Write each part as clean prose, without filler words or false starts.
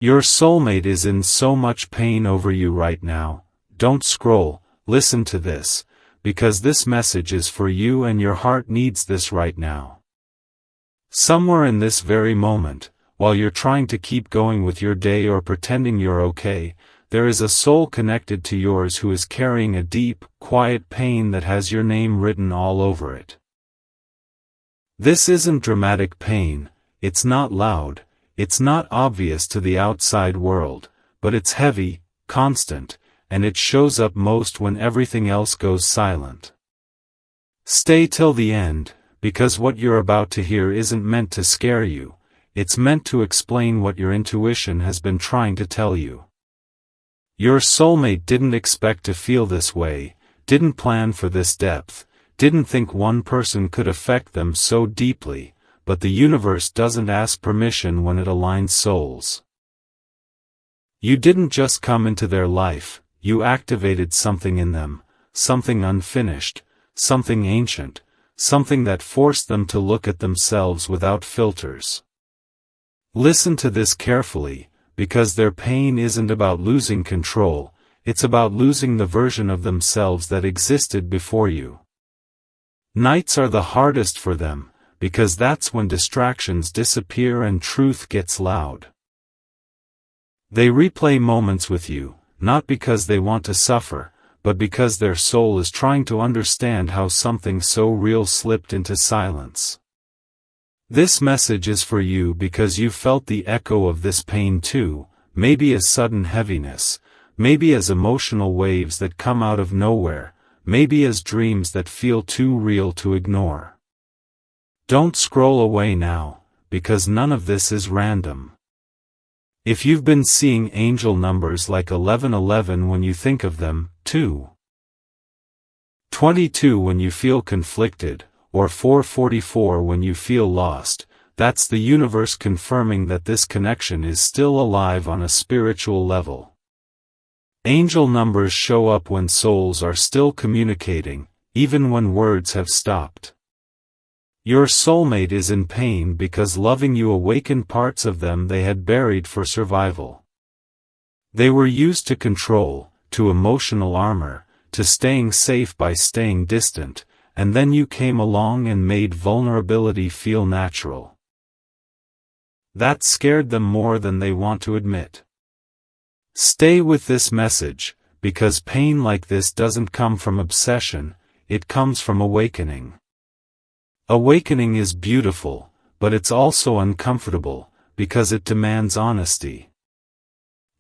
Your soulmate is in so much pain over you right now. Don't scroll, listen to this, because this message is for you and your heart needs this right now. Somewhere in this very moment, while you're trying to keep going with your day or pretending you're okay, there is a soul connected to yours who is carrying a deep, quiet pain that has your name written all over it. This isn't dramatic pain, it's not loud, it's not obvious to the outside world, but it's heavy, constant, and it shows up most when everything else goes silent. Stay till the end, because what you're about to hear isn't meant to scare you, it's meant to explain what your intuition has been trying to tell you. Your soulmate didn't expect to feel this way, didn't plan for this depth, didn't think one person could affect them so deeply, but the universe doesn't ask permission when it aligns souls. You didn't just come into their life, you activated something in them, something unfinished, something ancient, something that forced them to look at themselves without filters. Listen to this carefully, because their pain isn't about losing control, it's about losing the version of themselves that existed before you. Nights are the hardest for them, because that's when distractions disappear and truth gets loud. They replay moments with you, not because they want to suffer, but because their soul is trying to understand how something so real slipped into silence. This message is for you because you felt the echo of this pain too, maybe as sudden heaviness, maybe as emotional waves that come out of nowhere, maybe as dreams that feel too real to ignore. Don't scroll away now, because none of this is random. If you've been seeing angel numbers like 1111 when you think of them, 22 when you feel conflicted, or 444 when you feel lost, that's the universe confirming that this connection is still alive on a spiritual level. Angel numbers show up when souls are still communicating, even when words have stopped. Your soulmate is in pain because loving you awakened parts of them they had buried for survival. They were used to control, to emotional armor, to staying safe by staying distant, and then you came along and made vulnerability feel natural. That scared them more than they want to admit. Stay with this message, because pain like this doesn't come from obsession, it comes from awakening. Awakening is beautiful, but it's also uncomfortable, because it demands honesty.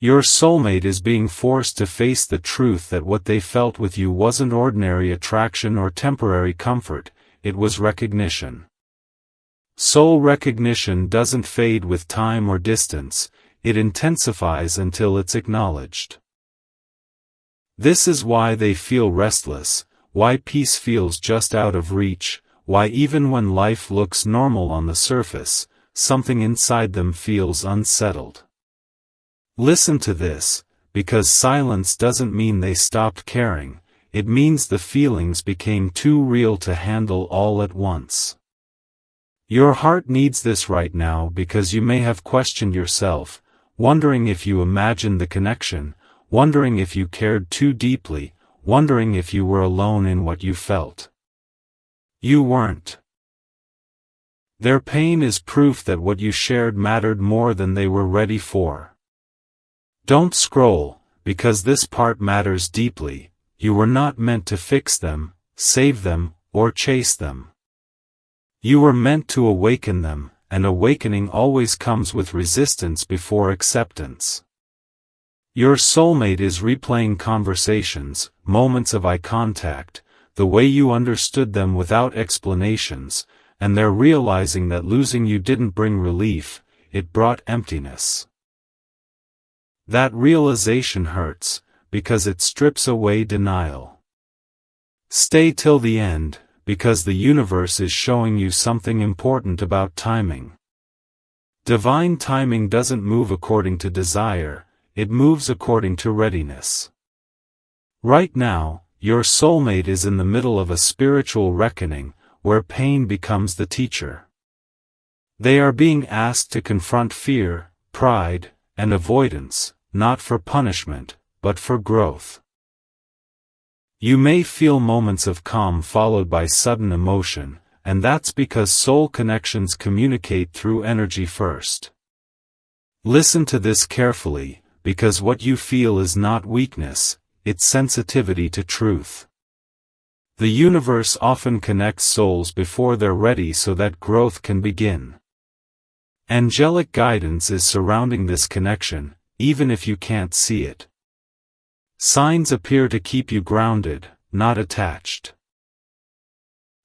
Your soulmate is being forced to face the truth that what they felt with you wasn't ordinary attraction or temporary comfort, it was recognition. Soul recognition doesn't fade with time or distance, it intensifies until it's acknowledged. This is why they feel restless, why peace feels just out of reach, why even when life looks normal on the surface, something inside them feels unsettled. Listen to this, because silence doesn't mean they stopped caring, it means the feelings became too real to handle all at once. Your heart needs this right now because you may have questioned yourself, wondering if you imagined the connection, wondering if you cared too deeply, wondering if you were alone in what you felt. You weren't. Their pain is proof that what you shared mattered more than they were ready for. Don't scroll, because this part matters deeply. You were not meant to fix them, save them, or chase them. You were meant to awaken them, and awakening always comes with resistance before acceptance. Your soulmate is replaying conversations, moments of eye contact, the way you understood them without explanations, and they're realizing that losing you didn't bring relief, it brought emptiness. That realization hurts, because it strips away denial. Stay till the end, because the universe is showing you something important about timing. Divine timing doesn't move according to desire, it moves according to readiness. Right now, your soulmate is in the middle of a spiritual reckoning, where pain becomes the teacher. They are being asked to confront fear, pride, and avoidance, not for punishment, but for growth. You may feel moments of calm followed by sudden emotion, and that's because soul connections communicate through energy first. Listen to this carefully, because what you feel is not weakness, it's sensitivity to truth. The universe often connects souls before they're ready so that growth can begin. Angelic guidance is surrounding this connection, even if you can't see it. Signs appear to keep you grounded, not attached.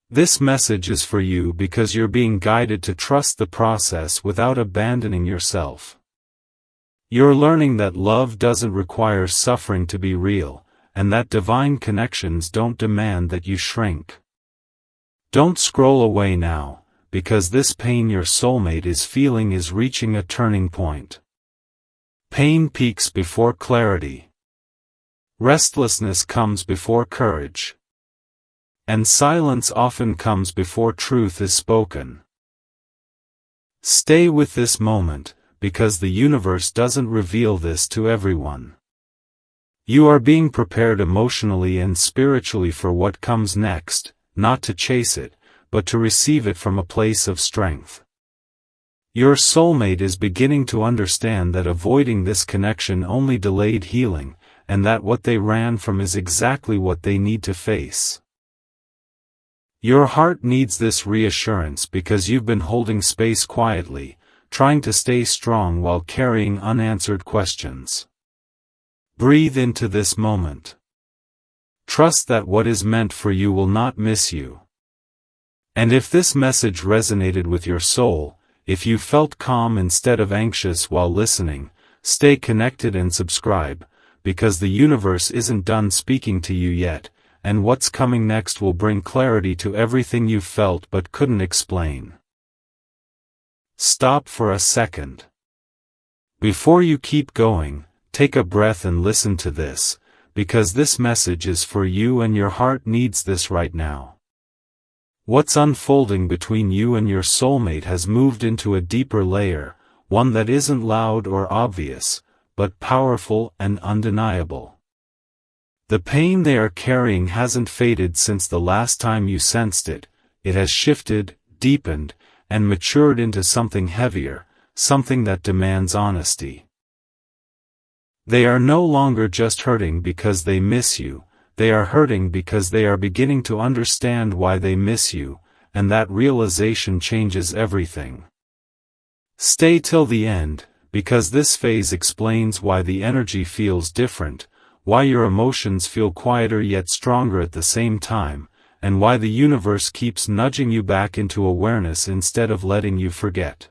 This message is for you because you're being guided to trust the process without abandoning yourself. You're learning that love doesn't require suffering to be real, and that divine connections don't demand that you shrink. Don't scroll away now, because this pain your soulmate is feeling is reaching a turning point. Pain peaks before clarity. Restlessness comes before courage. And silence often comes before truth is spoken. Stay with this moment, because the universe doesn't reveal this to everyone. You are being prepared emotionally and spiritually for what comes next, not to chase it, but to receive it from a place of strength. Your soulmate is beginning to understand that avoiding this connection only delayed healing, and that what they ran from is exactly what they need to face. Your heart needs this reassurance because you've been holding space quietly, trying to stay strong while carrying unanswered questions. Breathe into this moment. Trust that what is meant for you will not miss you. And if this message resonated with your soul, if you felt calm instead of anxious while listening, stay connected and subscribe, because the universe isn't done speaking to you yet, and what's coming next will bring clarity to everything you felt but couldn't explain. Stop for a second. Before you keep going, take a breath and listen to this, because this message is for you and your heart needs this right now. What's unfolding between you and your soulmate has moved into a deeper layer, one that isn't loud or obvious, but powerful and undeniable. The pain they are carrying hasn't faded since the last time you sensed it, it has shifted, deepened, and matured into something heavier, something that demands honesty. They are no longer just hurting because they miss you, they are hurting because they are beginning to understand why they miss you, and that realization changes everything. Stay till the end, because this phase explains why the energy feels different, why your emotions feel quieter yet stronger at the same time, and why the universe keeps nudging you back into awareness instead of letting you forget.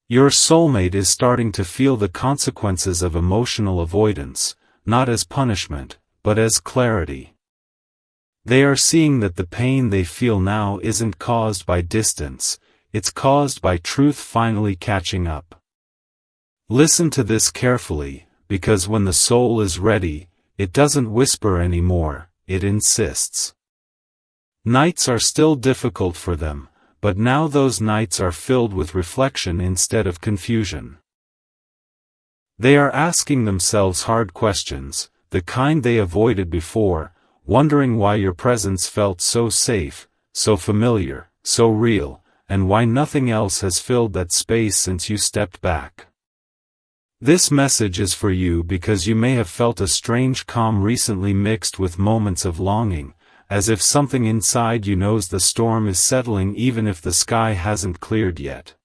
Your soulmate is starting to feel the consequences of emotional avoidance, not as punishment, but as clarity. They are seeing that the pain they feel now isn't caused by distance, it's caused by truth finally catching up. Listen to this carefully, because when the soul is ready, it doesn't whisper anymore, it insists. Nights are still difficult for them, but now those nights are filled with reflection instead of confusion. They are asking themselves hard questions, the kind they avoided before, wondering why your presence felt so safe, so familiar, so real, and why nothing else has filled that space since you stepped back. This message is for you because you may have felt a strange calm recently mixed with moments of longing, as if something inside you knows the storm is settling even if the sky hasn't cleared yet.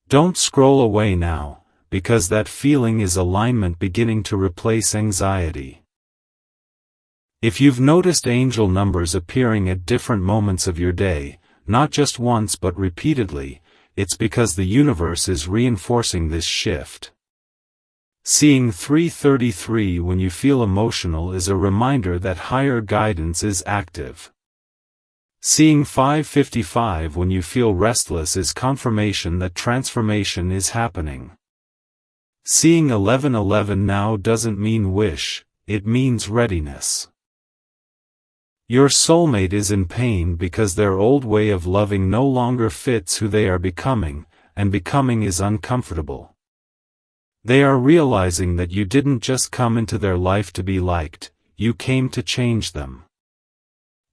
Don't scroll away now, because that feeling is alignment beginning to replace anxiety. If you've noticed angel numbers appearing at different moments of your day, not just once but repeatedly, it's because the universe is reinforcing this shift. Seeing 333 when you feel emotional is a reminder that higher guidance is active. Seeing 555 when you feel restless is confirmation that transformation is happening. Seeing 1111 now doesn't mean wish, it means readiness. Your soulmate is in pain because their old way of loving no longer fits who they are becoming, and becoming is uncomfortable. They are realizing that you didn't just come into their life to be liked, you came to change them.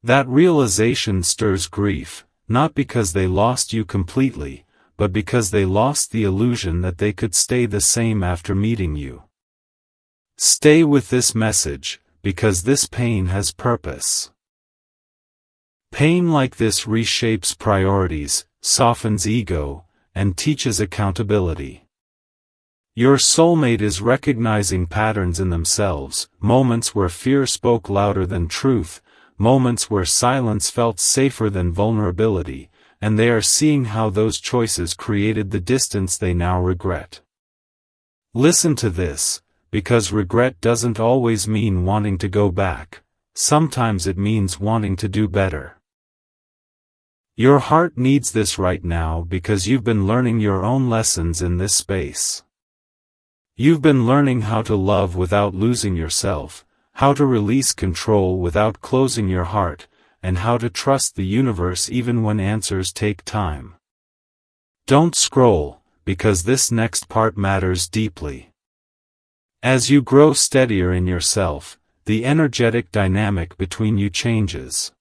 That realization stirs grief, not because they lost you completely, but because they lost the illusion that they could stay the same after meeting you. Stay with this message, because this pain has purpose. Pain like this reshapes priorities, softens ego, and teaches accountability. Your soulmate is recognizing patterns in themselves, moments where fear spoke louder than truth, moments where silence felt safer than vulnerability, and they are seeing how those choices created the distance they now regret. Listen to this, because regret doesn't always mean wanting to go back, sometimes it means wanting to do better. Your heart needs this right now because you've been learning your own lessons in this space. You've been learning how to love without losing yourself, how to release control without closing your heart, and how to trust the universe even when answers take time. Don't scroll, because this next part matters deeply. As you grow steadier in yourself, the energetic dynamic between you changes.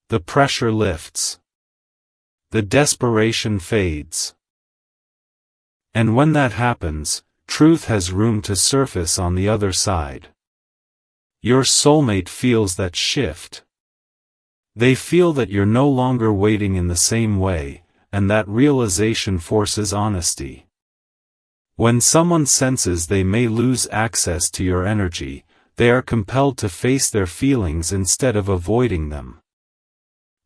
The pressure lifts. The desperation fades. And when that happens, truth has room to surface on the other side. Your soulmate feels that shift. They feel that you're no longer waiting in the same way, and that realization forces honesty. When someone senses they may lose access to your energy, they are compelled to face their feelings instead of avoiding them.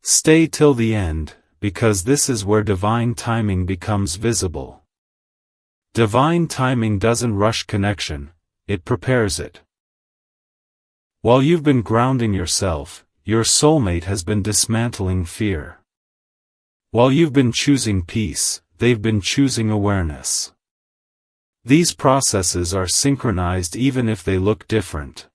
Stay till the end, because this is where divine timing becomes visible. Divine timing doesn't rush connection, it prepares it. While you've been grounding yourself, your soulmate has been dismantling fear. While you've been choosing peace, they've been choosing awareness. These processes are synchronized even if they look different.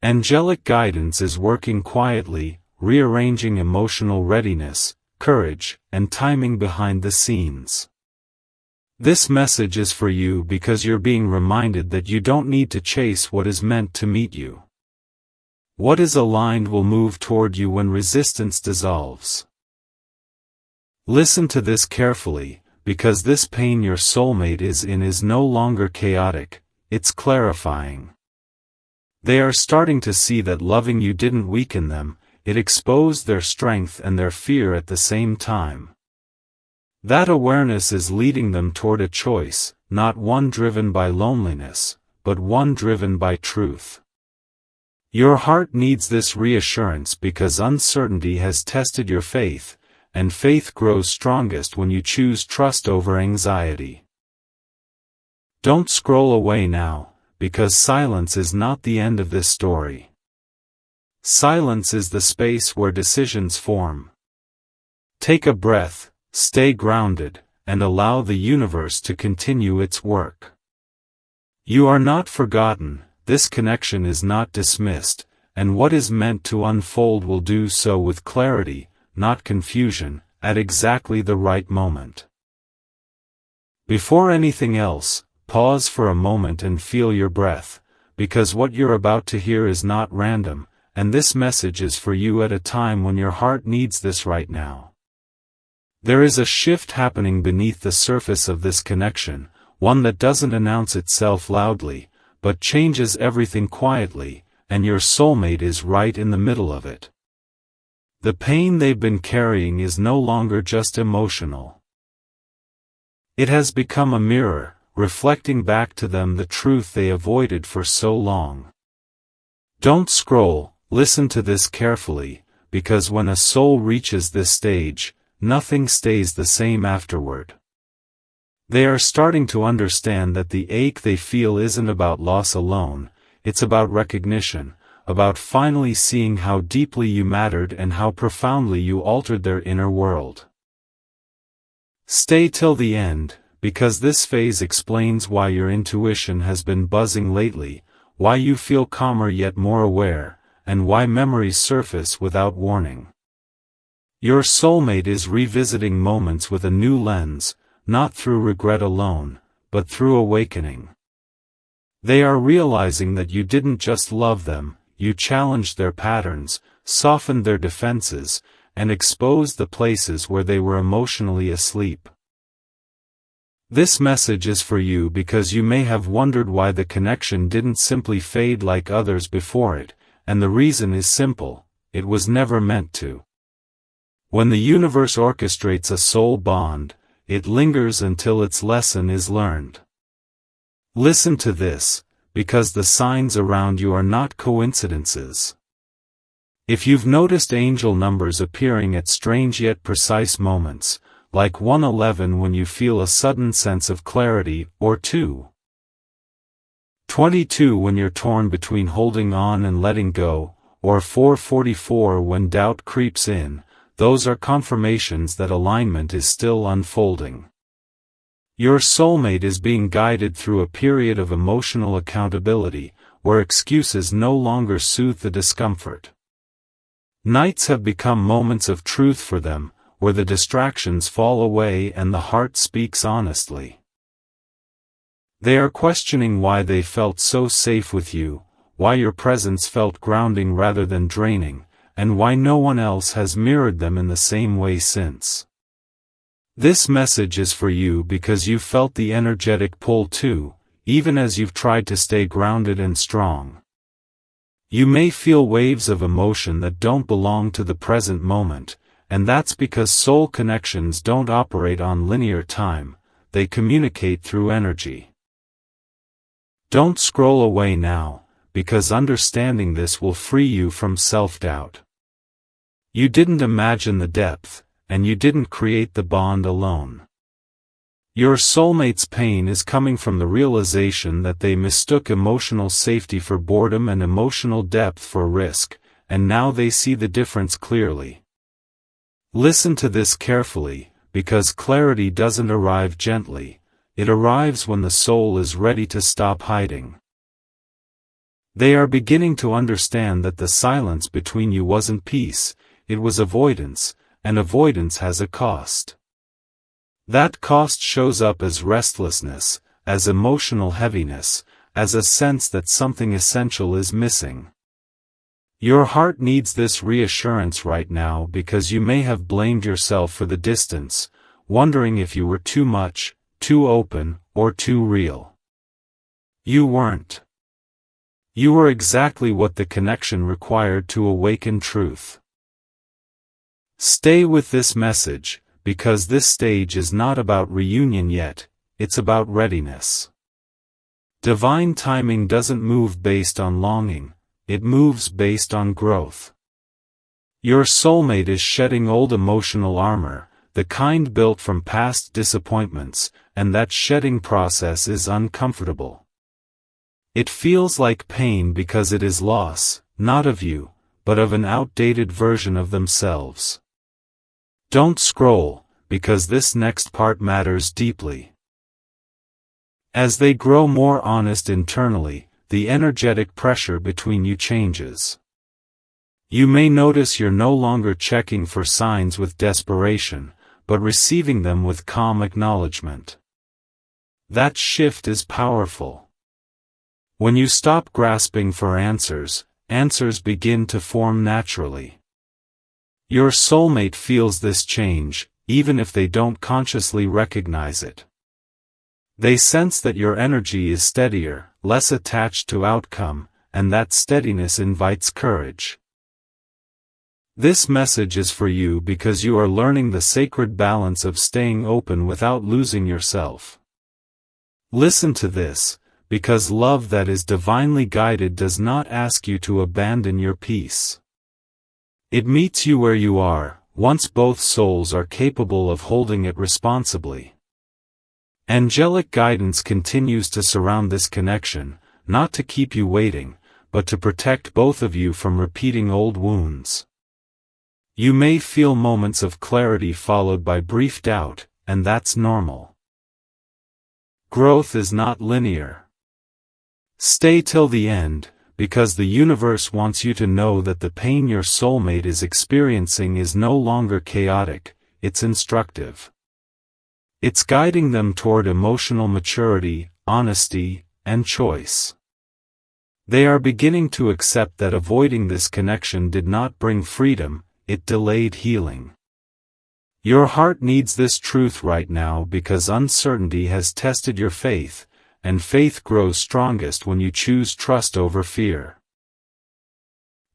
Angelic guidance is working quietly, rearranging emotional readiness, courage, and timing behind the scenes. This message is for you because you're being reminded that you don't need to chase what is meant to meet you. What is aligned will move toward you when resistance dissolves. Listen to this carefully, because this pain your soulmate is in is no longer chaotic, it's clarifying. They are starting to see that loving you didn't weaken them, it exposed their strength and their fear at the same time. That awareness is leading them toward a choice, not one driven by loneliness, but one driven by truth. Your heart needs this reassurance because uncertainty has tested your faith, and faith grows strongest when you choose trust over anxiety. Don't scroll away now, because silence is not the end of this story. Silence is the space where decisions form. Take a breath, stay grounded, and allow the universe to continue its work. You are not forgotten, this connection is not dismissed, and what is meant to unfold will do so with clarity, not confusion, at exactly the right moment. Before anything else, pause for a moment and feel your breath, because what you're about to hear is not random, and this message is for you at a time when your heart needs this right now. There is a shift happening beneath the surface of this connection, one that doesn't announce itself loudly, but changes everything quietly, and your soulmate is right in the middle of it. The pain they've been carrying is no longer just emotional. It has become a mirror, reflecting back to them the truth they avoided for so long. Don't scroll, listen to this carefully, because when a soul reaches this stage, nothing stays the same afterward. They are starting to understand that the ache they feel isn't about loss alone, it's about recognition, about finally seeing how deeply you mattered and how profoundly you altered their inner world. Stay till the end, because this phase explains why your intuition has been buzzing lately, why you feel calmer yet more aware, and why memories surface without warning. Your soulmate is revisiting moments with a new lens, not through regret alone, but through awakening. They are realizing that you didn't just love them, you challenged their patterns, softened their defenses, and exposed the places where they were emotionally asleep. This message is for you because you may have wondered why the connection didn't simply fade like others before it, and the reason is simple: it was never meant to. When the universe orchestrates a soul bond, it lingers until its lesson is learned. Listen to this, because the signs around you are not coincidences. If you've noticed angel numbers appearing at strange yet precise moments, like 111 when you feel a sudden sense of clarity, or 222 when you're torn between holding on and letting go, or 444 when doubt creeps in, those are confirmations that alignment is still unfolding. Your soulmate is being guided through a period of emotional accountability, where excuses no longer soothe the discomfort. Nights have become moments of truth for them, where the distractions fall away and the heart speaks honestly. They are questioning why they felt so safe with you, why your presence felt grounding rather than draining, and why no one else has mirrored them in the same way since. This message is for you because you felt the energetic pull too, even as you've tried to stay grounded and strong. You may feel waves of emotion that don't belong to the present moment, and that's because soul connections don't operate on linear time, they communicate through energy. Don't scroll away now, because understanding this will free you from self-doubt. You didn't imagine the depth, and you didn't create the bond alone. Your soulmate's pain is coming from the realization that they mistook emotional safety for boredom and emotional depth for risk, and now they see the difference clearly. Listen to this carefully, because clarity doesn't arrive gently, it arrives when the soul is ready to stop hiding. They are beginning to understand that the silence between you wasn't peace, it was avoidance, and avoidance has a cost. That cost shows up as restlessness, as emotional heaviness, as a sense that something essential is missing. Your heart needs this reassurance right now because you may have blamed yourself for the distance, wondering if you were too much, too open, or too real. You weren't. You were exactly what the connection required to awaken truth. Stay with this message, because this stage is not about reunion yet, it's about readiness. Divine timing doesn't move based on longing, it moves based on growth. Your soulmate is shedding old emotional armor, the kind built from past disappointments, and that shedding process is uncomfortable. It feels like pain because it is loss, not of you, but of an outdated version of themselves. Don't scroll, because this next part matters deeply. As they grow more honest internally, the energetic pressure between you changes. You may notice you're no longer checking for signs with desperation, but receiving them with calm acknowledgement. That shift is powerful. When you stop grasping for answers, answers begin to form naturally. Your soulmate feels this change, even if they don't consciously recognize it. They sense that your energy is steadier, less attached to outcome, and that steadiness invites courage. This message is for you because you are learning the sacred balance of staying open without losing yourself. Listen to this, because love that is divinely guided does not ask you to abandon your peace. It meets you where you are, once both souls are capable of holding it responsibly. Angelic guidance continues to surround this connection, not to keep you waiting, but to protect both of you from repeating old wounds. You may feel moments of clarity followed by brief doubt, and that's normal. Growth is not linear. Stay till the end, because the universe wants you to know that the pain your soulmate is experiencing is no longer chaotic, it's instructive. It's guiding them toward emotional maturity, honesty, and choice. They are beginning to accept that avoiding this connection did not bring freedom, it delayed healing. Your heart needs this truth right now because uncertainty has tested your faith, and faith grows strongest when you choose trust over fear.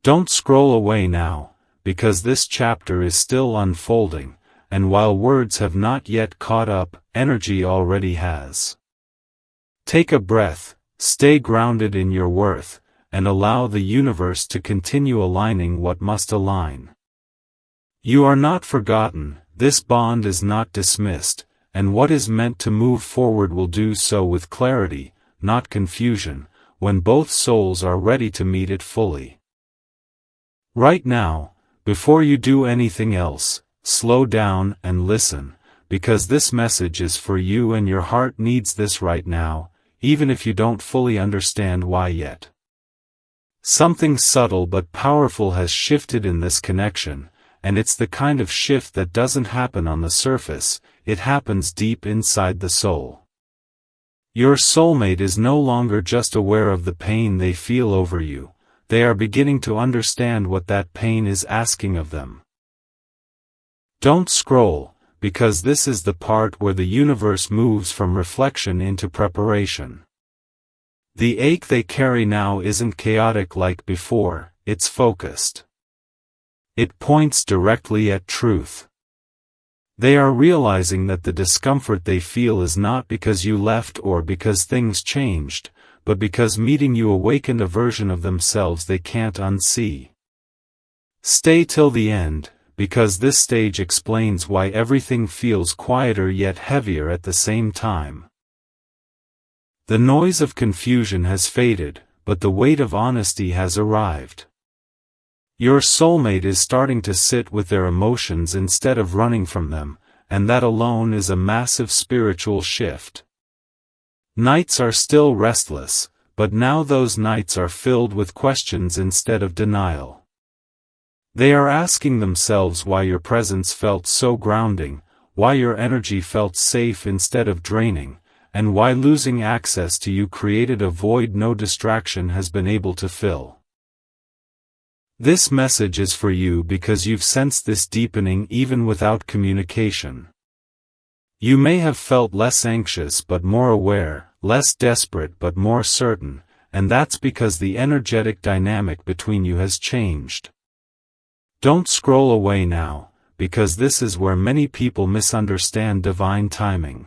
Don't scroll away now, because this chapter is still unfolding, and while words have not yet caught up, energy already has. Take a breath, stay grounded in your worth, and allow the universe to continue aligning what must align. You are not forgotten, this bond is not dismissed, and what is meant to move forward will do so with clarity, not confusion, when both souls are ready to meet it fully. Right now, before you do anything else, slow down and listen, because this message is for you and your heart needs this right now, even if you don't fully understand why yet. Something subtle but powerful has shifted in this connection, and it's the kind of shift that doesn't happen on the surface, it happens deep inside the soul. Your soulmate is no longer just aware of the pain they feel over you, they are beginning to understand what that pain is asking of them. Don't scroll, because this is the part where the universe moves from reflection into preparation. The ache they carry now isn't chaotic like before, it's focused. It points directly at truth. They are realizing that the discomfort they feel is not because you left or because things changed, but because meeting you awakened a version of themselves they can't unsee. Stay till the end, because this stage explains why everything feels quieter yet heavier at the same time. The noise of confusion has faded, but the weight of honesty has arrived. Your soulmate is starting to sit with their emotions instead of running from them, and that alone is a massive spiritual shift. Nights are still restless, but now those nights are filled with questions instead of denial. They are asking themselves why your presence felt so grounding, why your energy felt safe instead of draining, and why losing access to you created a void no distraction has been able to fill. This message is for you because you've sensed this deepening even without communication. You may have felt less anxious but more aware, less desperate but more certain, and that's because the energetic dynamic between you has changed. Don't scroll away now, because this is where many people misunderstand divine timing.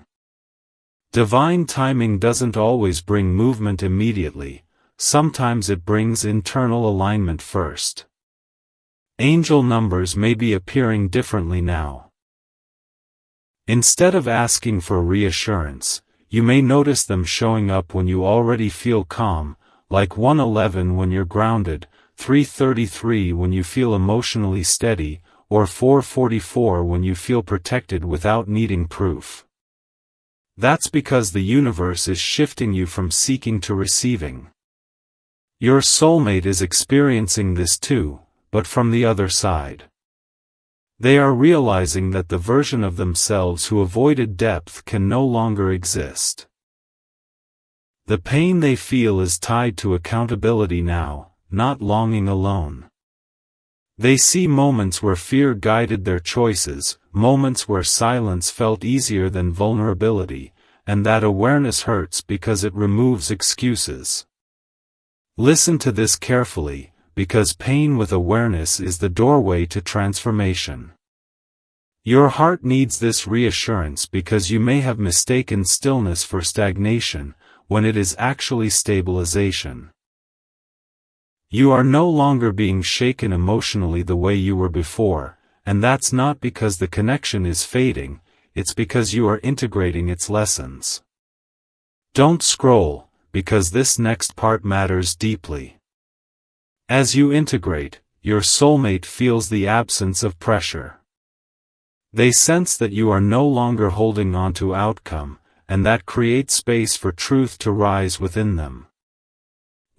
Divine timing doesn't always bring movement immediately, sometimes it brings internal alignment first. Angel numbers may be appearing differently now. Instead of asking for reassurance, you may notice them showing up when you already feel calm, like 111 when you're grounded, 333 when you feel emotionally steady, or 444 when you feel protected without needing proof. That's because the universe is shifting you from seeking to receiving. Your soulmate is experiencing this too, but from the other side. They are realizing that the version of themselves who avoided depth can no longer exist. The pain they feel is tied to accountability now, not longing alone. They see moments where fear guided their choices, moments where silence felt easier than vulnerability, and that awareness hurts because it removes excuses. Listen to this carefully, because pain with awareness is the doorway to transformation. Your heart needs this reassurance because you may have mistaken stillness for stagnation, when it is actually stabilization. You are no longer being shaken emotionally the way you were before, and that's not because the connection is fading, it's because you are integrating its lessons. Don't scroll, because this next part matters deeply. As you integrate, your soulmate feels the absence of pressure. They sense that you are no longer holding on to outcome, and that creates space for truth to rise within them.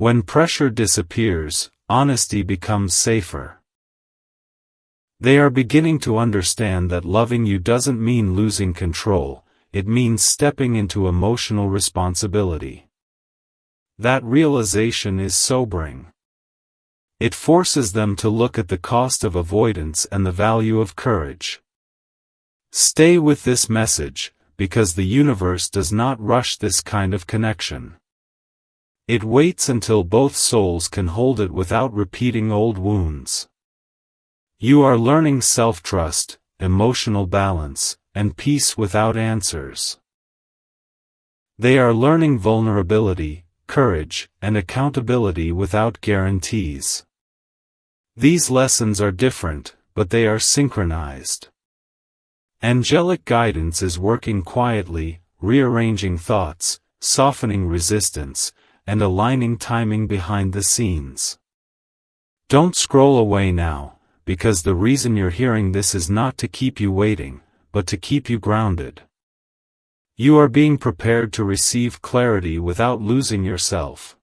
When pressure disappears, honesty becomes safer. They are beginning to understand that loving you doesn't mean losing control, it means stepping into emotional responsibility. That realization is sobering. It forces them to look at the cost of avoidance and the value of courage. Stay with this message, because the universe does not rush this kind of connection. It waits until both souls can hold it without repeating old wounds. You are learning self-trust, emotional balance, and peace without answers. They are learning vulnerability, courage, and accountability without guarantees. These lessons are different, but they are synchronized. Angelic guidance is working quietly, rearranging thoughts, softening resistance, and aligning timing behind the scenes. Don't scroll away now, because the reason you're hearing this is not to keep you waiting, but to keep you grounded. You are being prepared to receive clarity without losing yourself.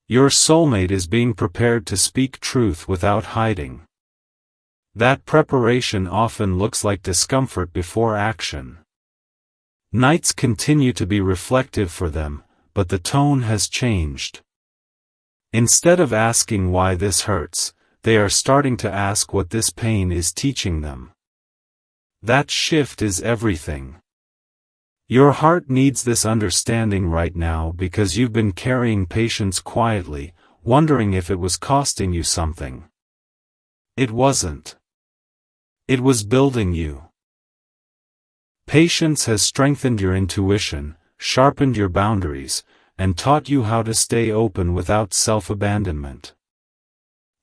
Your soulmate is being prepared to speak truth without hiding. That preparation often looks like discomfort before action. Nights continue to be reflective for them, but the tone has changed. Instead of asking why this hurts, they are starting to ask what this pain is teaching them. That shift is everything. Your heart needs this understanding right now because you've been carrying patience quietly, wondering if it was costing you something. It wasn't. It was building you. Patience has strengthened your intuition, sharpened your boundaries, and taught you how to stay open without self-abandonment.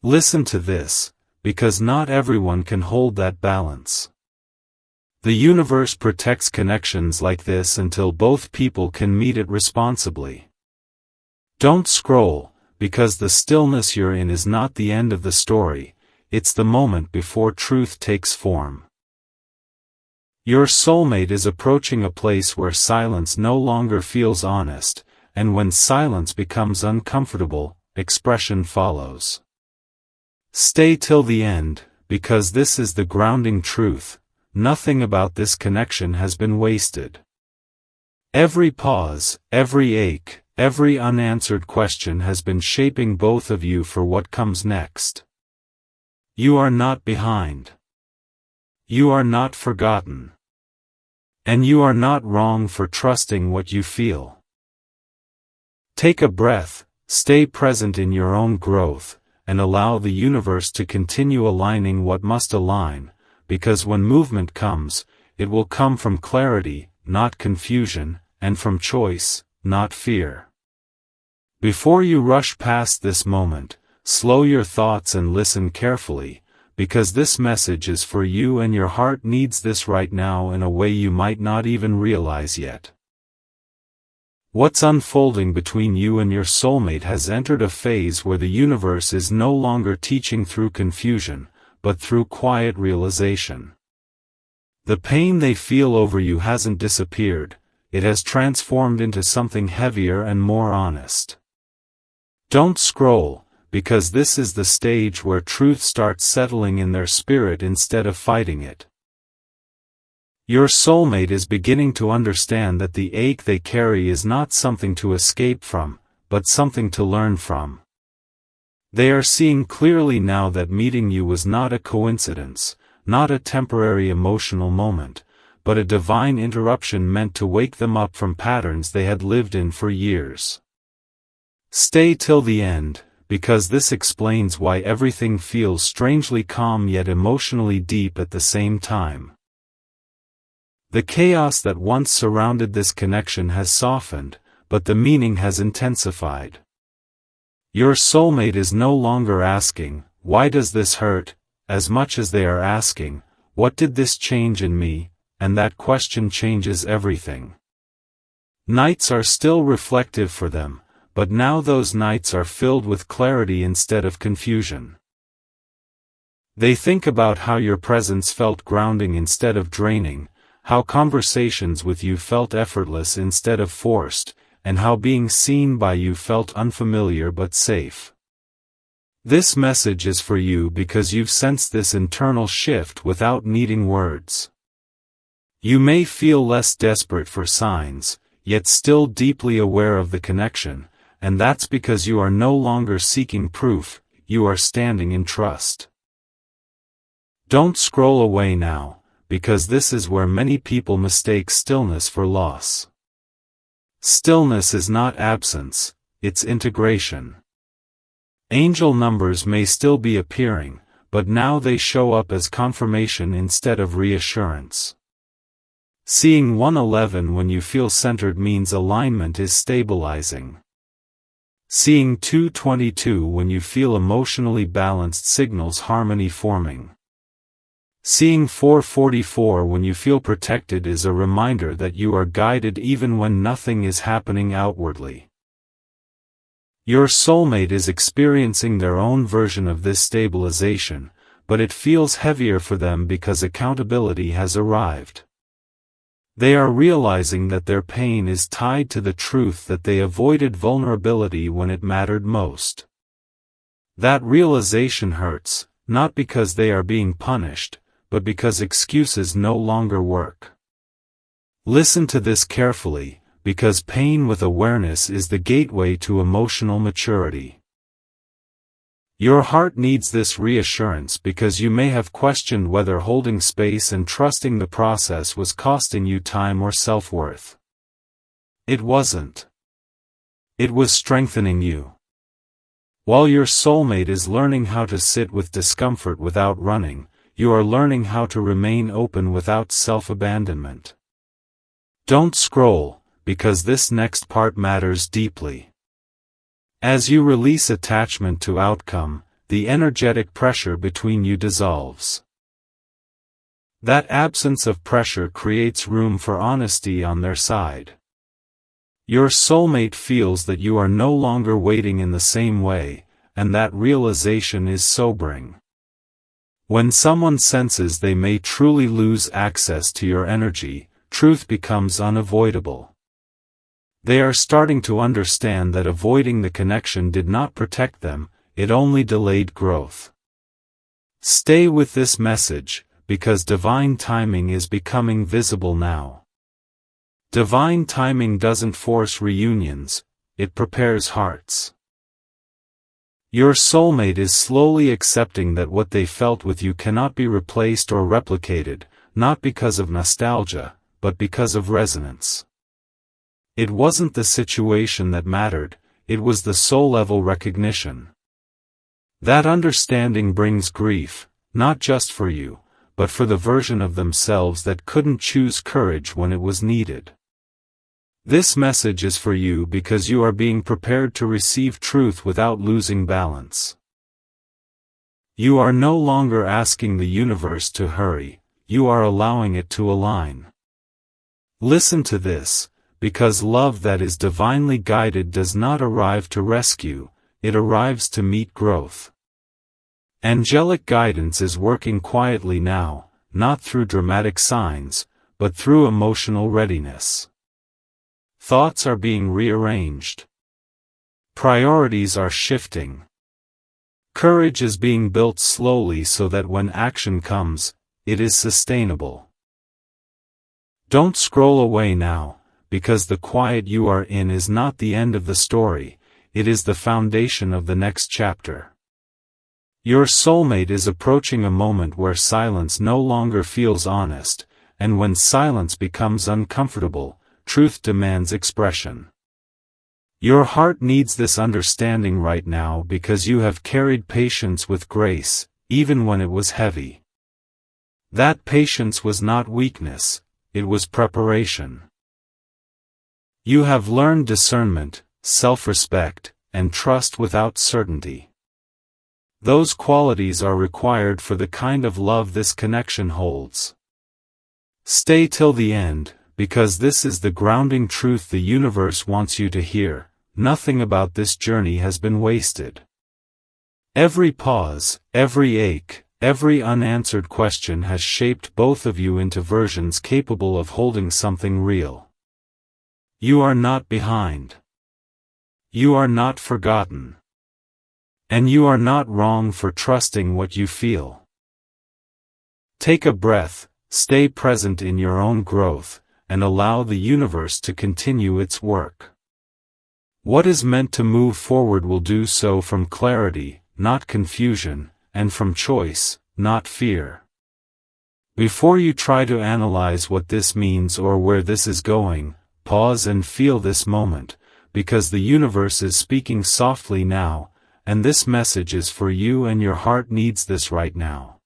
Listen to this, because not everyone can hold that balance. The universe protects connections like this until both people can meet it responsibly. Don't scroll, because the stillness you're in is not the end of the story, it's the moment before truth takes form. Your soulmate is approaching a place where silence no longer feels honest, and when silence becomes uncomfortable, expression follows. Stay till the end, because this is the grounding truth. Nothing about this connection has been wasted. Every pause, every ache, every unanswered question has been shaping both of you for what comes next. You are not behind. You are not forgotten. And you are not wrong for trusting what you feel. Take a breath, stay present in your own growth, and allow the universe to continue aligning what must align. Because when movement comes, it will come from clarity, not confusion, and from choice, not fear. Before you rush past this moment, slow your thoughts and listen carefully, because this message is for you and your heart needs this right now in a way you might not even realize yet. What's unfolding between you and your soulmate has entered a phase where the universe is no longer teaching through confusion, but through quiet realization. The pain they feel over you hasn't disappeared, it has transformed into something heavier and more honest. Don't scroll, because this is the stage where truth starts settling in their spirit instead of fighting it. Your soulmate is beginning to understand that the ache they carry is not something to escape from, but something to learn from. They are seeing clearly now that meeting you was not a coincidence, not a temporary emotional moment, but a divine interruption meant to wake them up from patterns they had lived in for years. Stay till the end, because this explains why everything feels strangely calm yet emotionally deep at the same time. The chaos that once surrounded this connection has softened, but the meaning has intensified. Your soulmate is no longer asking, "Why does this hurt?" as much as they are asking, "What did this change in me?" and that question changes everything. Nights are still reflective for them, but now those nights are filled with clarity instead of confusion. They think about how your presence felt grounding instead of draining, how conversations with you felt effortless instead of forced, and how being seen by you felt unfamiliar but safe. This message is for you because you've sensed this internal shift without needing words. You may feel less desperate for signs, yet still deeply aware of the connection, and that's because you are no longer seeking proof, you are standing in trust. Don't scroll away now, because this is where many people mistake stillness for loss. Stillness is not absence, it's integration. Angel numbers may still be appearing, but now they show up as confirmation instead of reassurance. Seeing 111 when you feel centered means alignment is stabilizing. Seeing 222 when you feel emotionally balanced signals harmony forming. Seeing 444 when you feel protected is a reminder that you are guided even when nothing is happening outwardly. Your soulmate is experiencing their own version of this stabilization, but it feels heavier for them because accountability has arrived. They are realizing that their pain is tied to the truth that they avoided vulnerability when it mattered most. That realization hurts, not because they are being punished, but because excuses no longer work. Listen to this carefully, because pain with awareness is the gateway to emotional maturity. Your heart needs this reassurance because you may have questioned whether holding space and trusting the process was costing you time or self-worth. It wasn't. It was strengthening you. While your soulmate is learning how to sit with discomfort without running, you are learning how to remain open without self-abandonment. Don't scroll, because this next part matters deeply. As you release attachment to outcome, the energetic pressure between you dissolves. That absence of pressure creates room for honesty on their side. Your soulmate feels that you are no longer waiting in the same way, and that realization is sobering. When someone senses they may truly lose access to your energy, truth becomes unavoidable. They are starting to understand that avoiding the connection did not protect them, it only delayed growth. Stay with this message, because divine timing is becoming visible now. Divine timing doesn't force reunions, it prepares hearts. Your soulmate is slowly accepting that what they felt with you cannot be replaced or replicated, not because of nostalgia, but because of resonance. It wasn't the situation that mattered, it was the soul-level recognition. That understanding brings grief, not just for you, but for the version of themselves that couldn't choose courage when it was needed. This message is for you because you are being prepared to receive truth without losing balance. You are no longer asking the universe to hurry, you are allowing it to align. Listen to this, because love that is divinely guided does not arrive to rescue, it arrives to meet growth. Angelic guidance is working quietly now, not through dramatic signs, but through emotional readiness. Thoughts are being rearranged. Priorities are shifting. Courage is being built slowly so that when action comes, it is sustainable. Don't scroll away now, because the quiet you are in is not the end of the story, it is the foundation of the next chapter. Your soulmate is approaching a moment where silence no longer feels honest, and when silence becomes uncomfortable, truth demands expression. Your heart needs this understanding right now because you have carried patience with grace, even when it was heavy. That patience was not weakness, it was preparation. You have learned discernment, self-respect, and trust without certainty. Those qualities are required for the kind of love this connection holds. Stay till the end, because this is the grounding truth the universe wants you to hear. Nothing about this journey has been wasted. Every pause, every ache, every unanswered question has shaped both of you into versions capable of holding something real. You are not behind. You are not forgotten. And you are not wrong for trusting what you feel. Take a breath, Stay present in your own growth, and allow the universe to continue its work. What is meant to move forward will do so from clarity, not confusion, and from choice, not fear. Before you try to analyze what this means or where this is going, pause and feel this moment, because the universe is speaking softly now, and this message is for you and your heart needs this right now.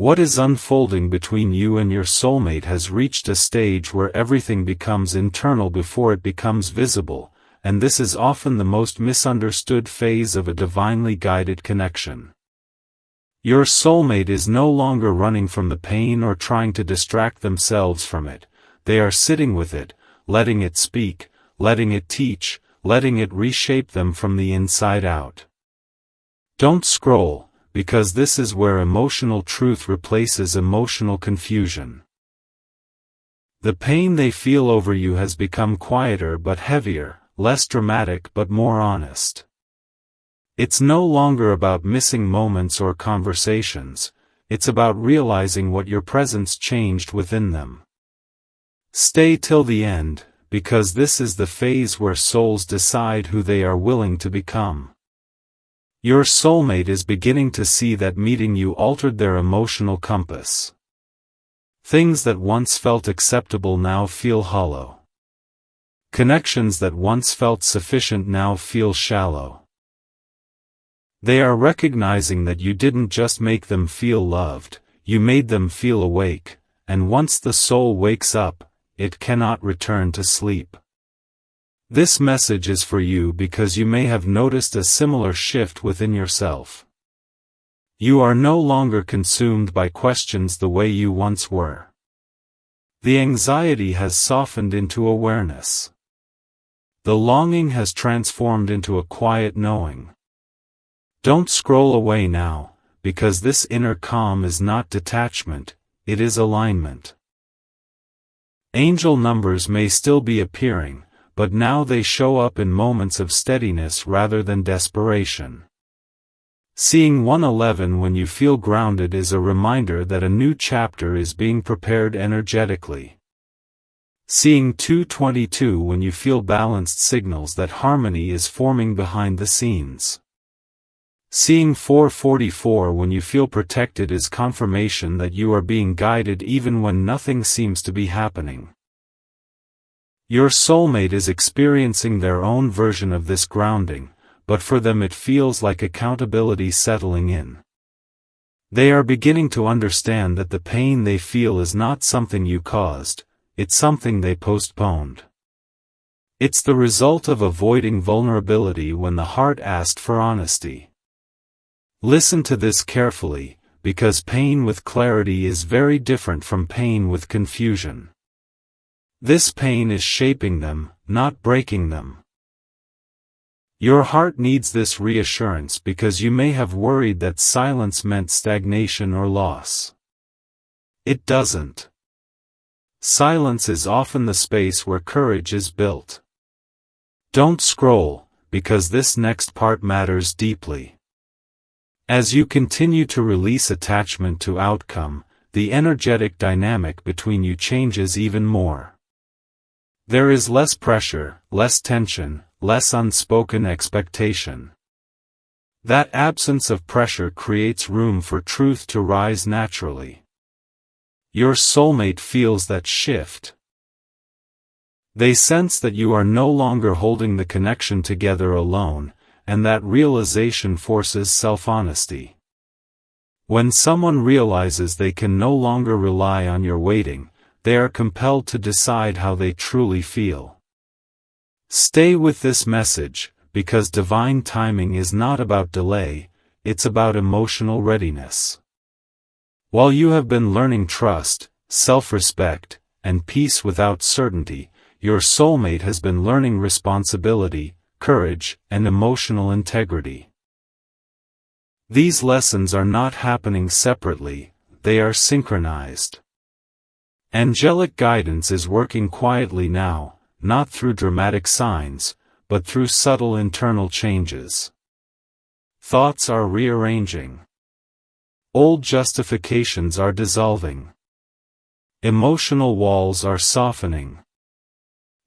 What is unfolding between you and your soulmate has reached a stage where everything becomes internal before it becomes visible, and this is often the most misunderstood phase of a divinely guided connection. Your soulmate is no longer running from the pain or trying to distract themselves from it. They are sitting with it, letting it speak, letting it teach, letting it reshape them from the inside out. Don't scroll, because this is where emotional truth replaces emotional confusion. The pain they feel over you has become quieter but heavier, less dramatic but more honest. It's no longer about missing moments or conversations, it's about realizing what your presence changed within them. Stay till the end, because this is the phase where souls decide who they are willing to become. Your soulmate is beginning to see that meeting you altered their emotional compass. Things that once felt acceptable now feel hollow. Connections that once felt sufficient now feel shallow. They are recognizing that you didn't just make them feel loved, you made them feel awake, and once the soul wakes up, it cannot return to sleep. This message is for you because you may have noticed a similar shift within yourself. You are no longer consumed by questions the way you once were. The anxiety has softened into awareness. The longing has transformed into a quiet knowing. Don't scroll away now, because this inner calm is not detachment, it is alignment. Angel numbers may still be appearing, but now they show up in moments of steadiness rather than desperation. Seeing 111 when you feel grounded is a reminder that a new chapter is being prepared energetically. Seeing 222 when you feel balanced signals that harmony is forming behind the scenes. Seeing 444 when you feel protected is confirmation that you are being guided even when nothing seems to be happening. Your soulmate is experiencing their own version of this grounding, but for them it feels like accountability settling in. They are beginning to understand that the pain they feel is not something you caused, it's something they postponed. It's the result of avoiding vulnerability when the heart asked for honesty. Listen to this carefully, because pain with clarity is very different from pain with confusion. This pain is shaping them, not breaking them. Your heart needs this reassurance because you may have worried that silence meant stagnation or loss. It doesn't. Silence is often the space where courage is built. Don't scroll, because this next part matters deeply. As you continue to release attachment to outcome, the energetic dynamic between you changes even more. There is less pressure, less tension, less unspoken expectation. That absence of pressure creates room for truth to rise naturally. Your soulmate feels that shift. They sense that you are no longer holding the connection together alone, and that realization forces self-honesty. When someone realizes they can no longer rely on your waiting, they are compelled to decide how they truly feel. Stay with this message, because divine timing is not about delay, it's about emotional readiness. While you have been learning trust, self-respect, and peace without certainty, your soulmate has been learning responsibility, courage, and emotional integrity. These lessons are not happening separately, they are synchronized. Angelic guidance is working quietly now, not through dramatic signs, but through subtle internal changes. Thoughts are rearranging. Old justifications are dissolving. Emotional walls are softening.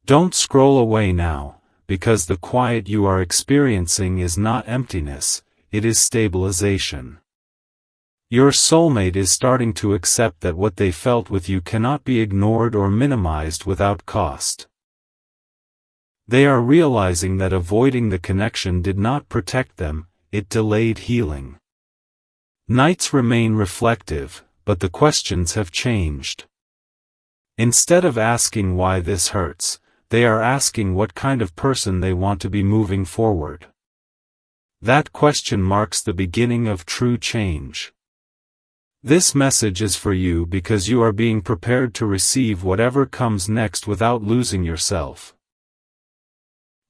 Don't scroll away now, because the quiet you are experiencing is not emptiness, it is stabilization. Your soulmate is starting to accept that what they felt with you cannot be ignored or minimized without cost. They are realizing that avoiding the connection did not protect them, it delayed healing. Nights remain reflective, but the questions have changed. Instead of asking why this hurts, they are asking what kind of person they want to be moving forward. That question marks the beginning of true change. This message is for you because you are being prepared to receive whatever comes next without losing yourself.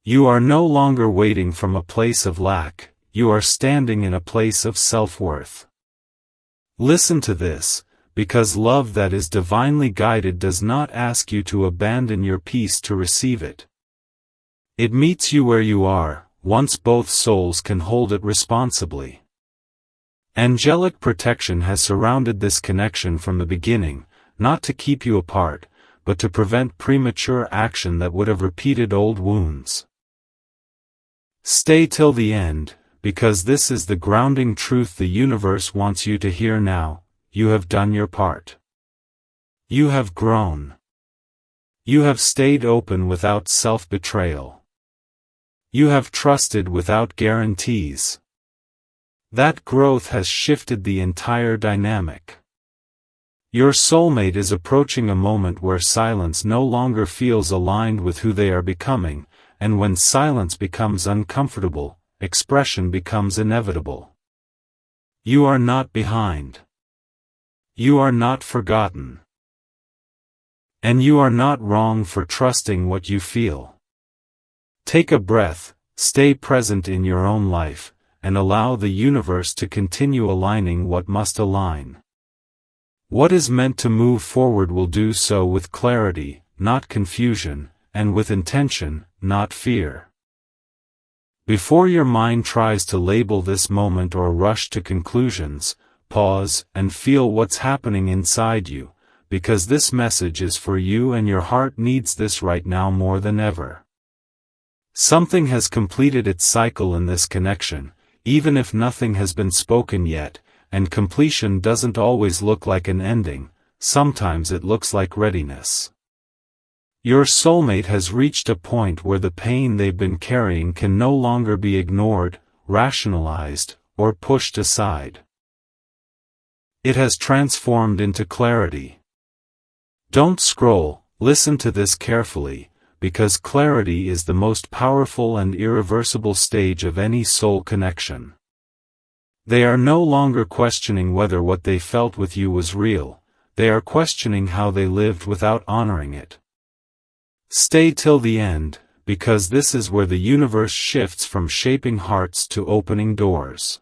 You are no longer waiting from a place of lack, you are standing in a place of self-worth. Listen to this, because love that is divinely guided does not ask you to abandon your peace to receive it. It meets you where you are, once both souls can hold it responsibly. Angelic protection has surrounded this connection from the beginning, not to keep you apart, but to prevent premature action that would have repeated old wounds. Stay till the end, because this is the grounding truth the universe wants you to hear now. You have done your part. You have grown. You have stayed open without self-betrayal. You have trusted without guarantees. That growth has shifted the entire dynamic. Your soulmate is approaching a moment where silence no longer feels aligned with who they are becoming, and when silence becomes uncomfortable, expression becomes inevitable. You are not behind. You are not forgotten. And you are not wrong for trusting what you feel. Take a breath, stay present in your own life, and allow the universe to continue aligning what must align. What is meant to move forward will do so with clarity, not confusion, and with intention, not fear. Before your mind tries to label this moment or rush to conclusions, pause and feel what's happening inside you, because this message is for you and your heart needs this right now more than ever. Something has completed its cycle in this connection, even if nothing has been spoken yet, and completion doesn't always look like an ending, sometimes it looks like readiness. Your soulmate has reached a point where the pain they've been carrying can no longer be ignored, rationalized, or pushed aside. It has transformed into clarity. Don't scroll, listen to this carefully, because clarity is the most powerful and irreversible stage of any soul connection. They are no longer questioning whether what they felt with you was real, they are questioning how they lived without honoring it. Stay till the end, because this is where the universe shifts from shaping hearts to opening doors.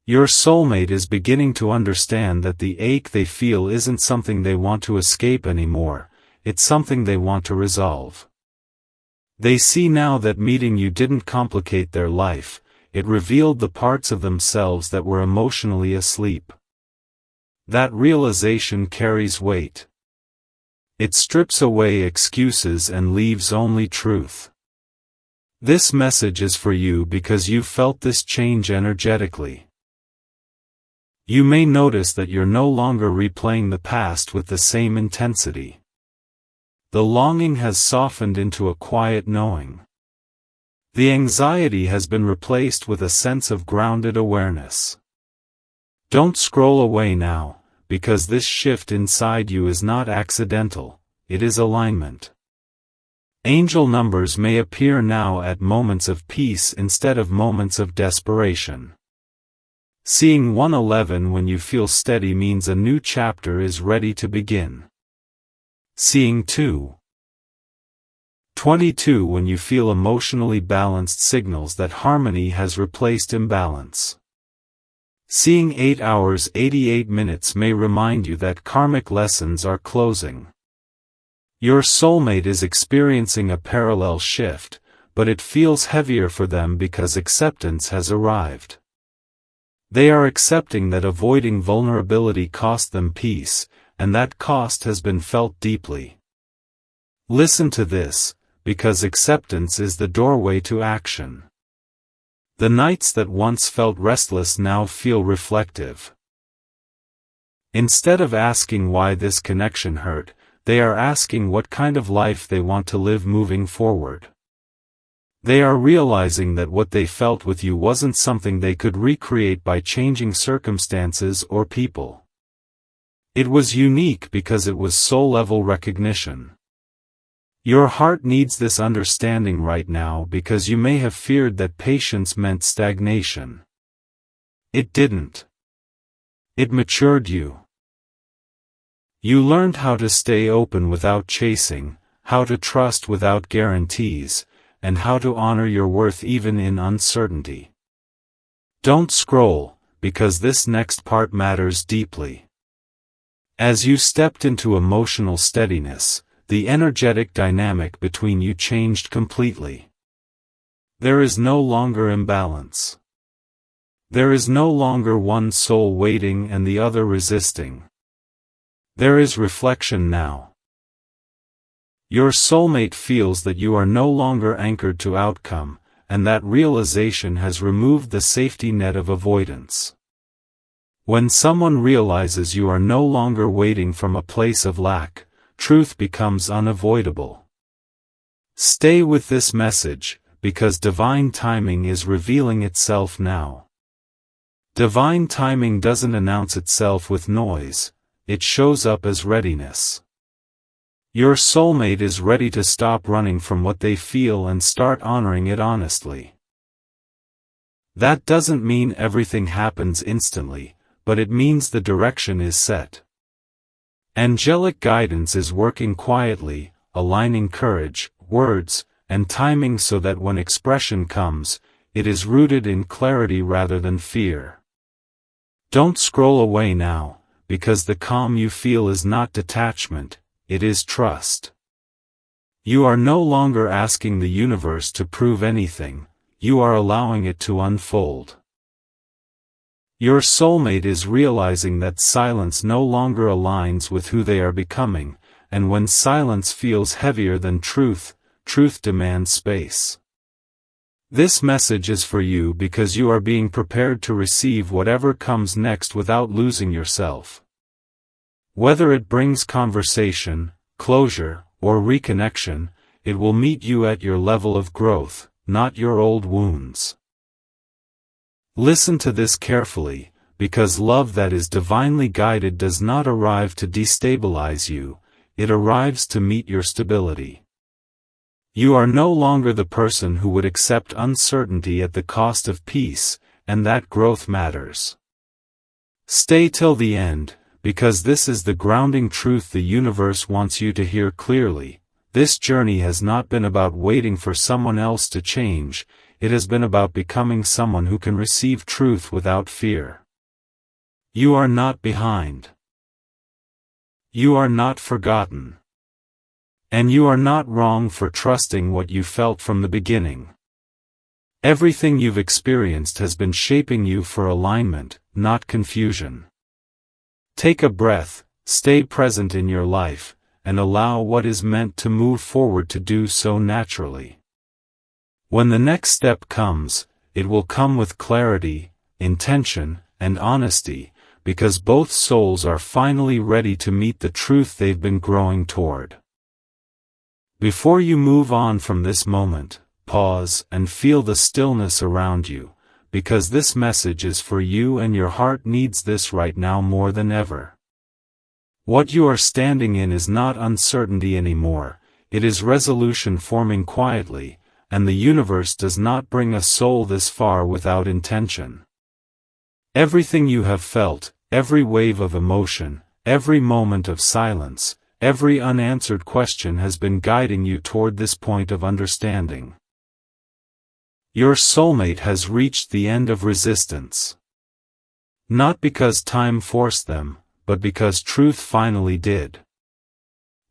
Your soulmate is beginning to understand that the ache they feel isn't something they want to escape anymore, it's something they want to resolve. They see now that meeting you didn't complicate their life, it revealed the parts of themselves that were emotionally asleep. That realization carries weight. It strips away excuses and leaves only truth. This message is for you because you felt this change energetically. You may notice that you're no longer replaying the past with the same intensity. The longing has softened into a quiet knowing. The anxiety has been replaced with a sense of grounded awareness. Don't scroll away now, because this shift inside you is not accidental, it is alignment. Angel numbers may appear now at moments of peace instead of moments of desperation. Seeing 111 when you feel steady means a new chapter is ready to begin. Seeing 22 when you feel emotionally balanced signals that harmony has replaced imbalance. Seeing 8 hours 88 minutes may remind you that karmic lessons are closing. Your soulmate is experiencing a parallel shift, but it feels heavier for them because acceptance has arrived. They are accepting that avoiding vulnerability cost them peace, and that cost has been felt deeply. Listen to this, because acceptance is the doorway to action. The nights that once felt restless now feel reflective. Instead of asking why this connection hurt, they are asking what kind of life they want to live moving forward. They are realizing that what they felt with you wasn't something they could recreate by changing circumstances or people. It was unique because it was soul-level recognition. Your heart needs this understanding right now because you may have feared that patience meant stagnation. It didn't. It matured you. You learned how to stay open without chasing, how to trust without guarantees, and how to honor your worth even in uncertainty. Don't scroll, because this next part matters deeply. As you stepped into emotional steadiness, the energetic dynamic between you changed completely. There is no longer imbalance. There is no longer one soul waiting and the other resisting. There is reflection now. Your soulmate feels that you are no longer anchored to outcome, and that realization has removed the safety net of avoidance. When someone realizes you are no longer waiting from a place of lack, truth becomes unavoidable. Stay with this message, because divine timing is revealing itself now. Divine timing doesn't announce itself with noise, it shows up as readiness. Your soulmate is ready to stop running from what they feel and start honoring it honestly. That doesn't mean everything happens instantly, but it means the direction is set. Angelic guidance is working quietly, aligning courage, words, and timing so that when expression comes, it is rooted in clarity rather than fear. Don't scroll away now, because the calm you feel is not detachment, it is trust. You are no longer asking the universe to prove anything, you are allowing it to unfold. Your soulmate is realizing that silence no longer aligns with who they are becoming, and when silence feels heavier than truth, truth demands space. This message is for you because you are being prepared to receive whatever comes next without losing yourself. Whether it brings conversation, closure, or reconnection, it will meet you at your level of growth, not your old wounds. Listen to this carefully, because love that is divinely guided does not arrive to destabilize you, it arrives to meet your stability. You are no longer the person who would accept uncertainty at the cost of peace, and that growth matters. Stay till the end, because this is the grounding truth the universe wants you to hear clearly. This journey has not been about waiting for someone else to change, it has been about becoming someone who can receive truth without fear. You are not behind. You are not forgotten. And you are not wrong for trusting what you felt from the beginning. Everything you've experienced has been shaping you for alignment, not confusion. Take a breath, stay present in your life, and allow what is meant to move forward to do so naturally. When the next step comes, it will come with clarity, intention, and honesty, because both souls are finally ready to meet the truth they've been growing toward. Before you move on from this moment, pause and feel the stillness around you, because this message is for you and your heart needs this right now more than ever. What you are standing in is not uncertainty anymore, it is resolution forming quietly, and the universe does not bring a soul this far without intention. Everything you have felt, every wave of emotion, every moment of silence, every unanswered question has been guiding you toward this point of understanding. Your soulmate has reached the end of resistance. Not because time forced them, but because truth finally did.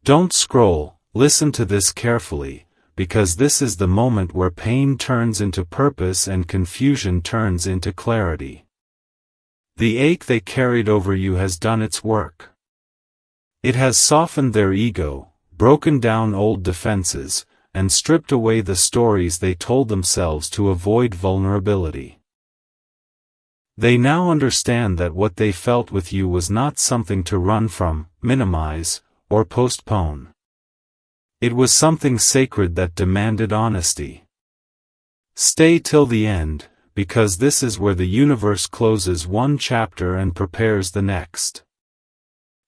Don't scroll, listen to this carefully, because this is the moment where pain turns into purpose and confusion turns into clarity. The ache they carried over you has done its work. It has softened their ego, broken down old defenses, and stripped away the stories they told themselves to avoid vulnerability. They now understand that what they felt with you was not something to run from, minimize, or postpone. It was something sacred that demanded honesty. Stay till the end, because this is where the universe closes one chapter and prepares the next.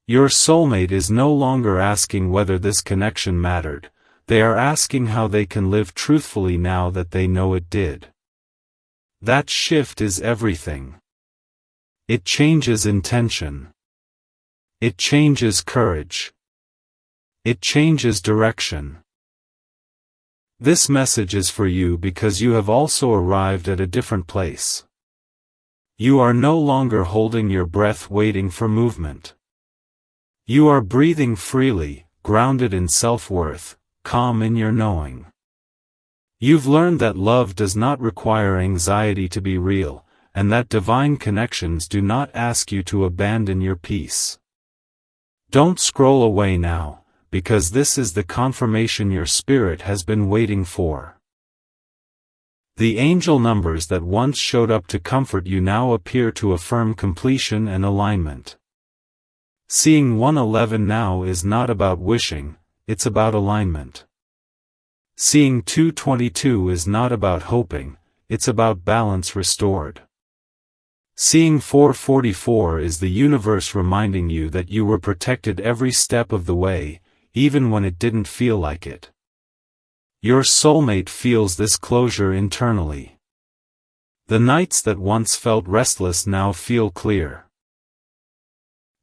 Your soulmate is no longer asking whether this connection mattered, they are asking how they can live truthfully now that they know it did. That shift is everything. It changes intention. It changes courage. It changes direction. This message is for you because you have also arrived at a different place. You are no longer holding your breath waiting for movement. You are breathing freely, grounded in self-worth, calm in your knowing. You've learned that love does not require anxiety to be real, and that divine connections do not ask you to abandon your peace. Don't scroll away now, because this is the confirmation your spirit has been waiting for. The angel numbers that once showed up to comfort you now appear to affirm completion and alignment. Seeing 111 now is not about wishing, it's about alignment. Seeing 222 is not about hoping, it's about balance restored. Seeing 444 is the universe reminding you that you were protected every step of the way, even when it didn't feel like it. Your soulmate feels this closure internally. The nights that once felt restless now feel clear.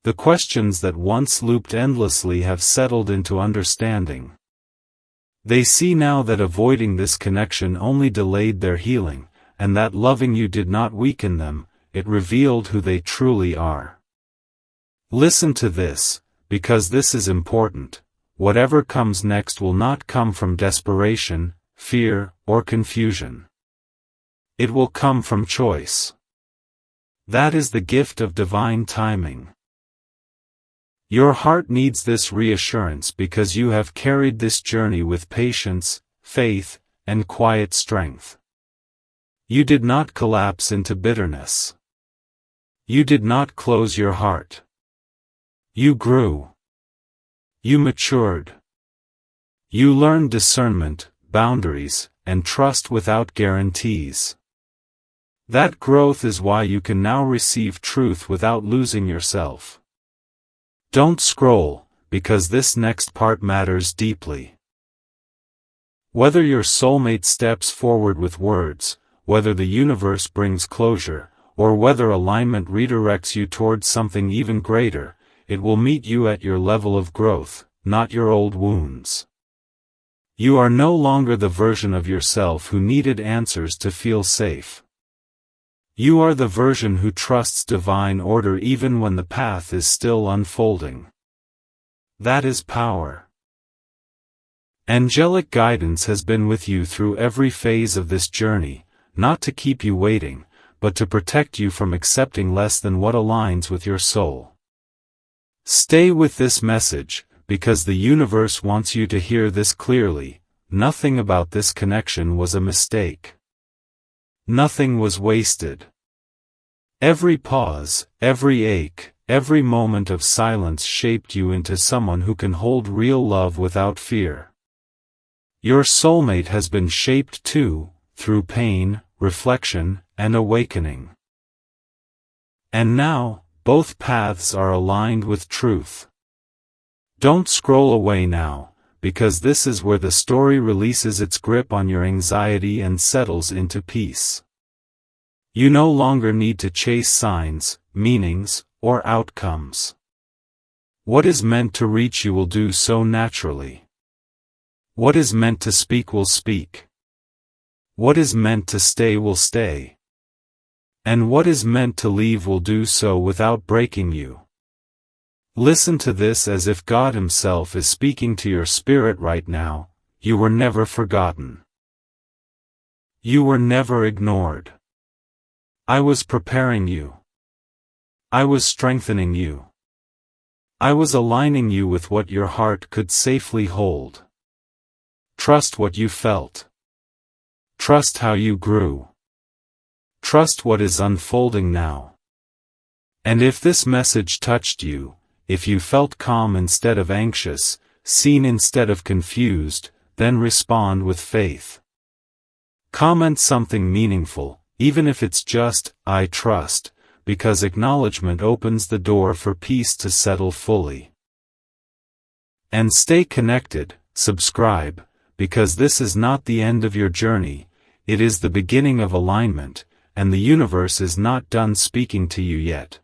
The questions that once looped endlessly have settled into understanding. They see now that avoiding this connection only delayed their healing, and that loving you did not weaken them, it revealed who they truly are. Listen to this, because this is important. Whatever comes next will not come from desperation, fear, or confusion. It will come from choice. That is the gift of divine timing. Your heart needs this reassurance because you have carried this journey with patience, faith, and quiet strength. You did not collapse into bitterness. You did not close your heart. You grew. You matured. You learned discernment, boundaries, and trust without guarantees. That growth is why you can now receive truth without losing yourself. Don't scroll, because this next part matters deeply. Whether your soulmate steps forward with words, whether the universe brings closure, or whether alignment redirects you towards something even greater, it will meet you at your level of growth, not your old wounds. You are no longer the version of yourself who needed answers to feel safe. You are the version who trusts divine order even when the path is still unfolding. That is power. Angelic guidance has been with you through every phase of this journey, not to keep you waiting, but to protect you from accepting less than what aligns with your soul. Stay with this message, because the universe wants you to hear this clearly. Nothing about this connection was a mistake. Nothing was wasted. Every pause, every ache, every moment of silence shaped you into someone who can hold real love without fear. Your soulmate has been shaped too, through pain, reflection, and awakening. And now, both paths are aligned with truth. Don't scroll away now, because this is where the story releases its grip on your anxiety and settles into peace. You no longer need to chase signs, meanings, or outcomes. What is meant to reach you will do so naturally. What is meant to speak will speak. What is meant to stay will stay. And what is meant to leave will do so without breaking you. Listen to this as if God Himself is speaking to your spirit right now. You were never forgotten. You were never ignored. I was preparing you. I was strengthening you. I was aligning you with what your heart could safely hold. Trust what you felt. Trust how you grew. Trust what is unfolding now. And if this message touched you, if you felt calm instead of anxious, seen instead of confused, then respond with faith. Comment something meaningful, even if it's just, "I trust," because acknowledgement opens the door for peace to settle fully. And stay connected, subscribe, because this is not the end of your journey, it is the beginning of alignment, and the universe is not done speaking to you yet.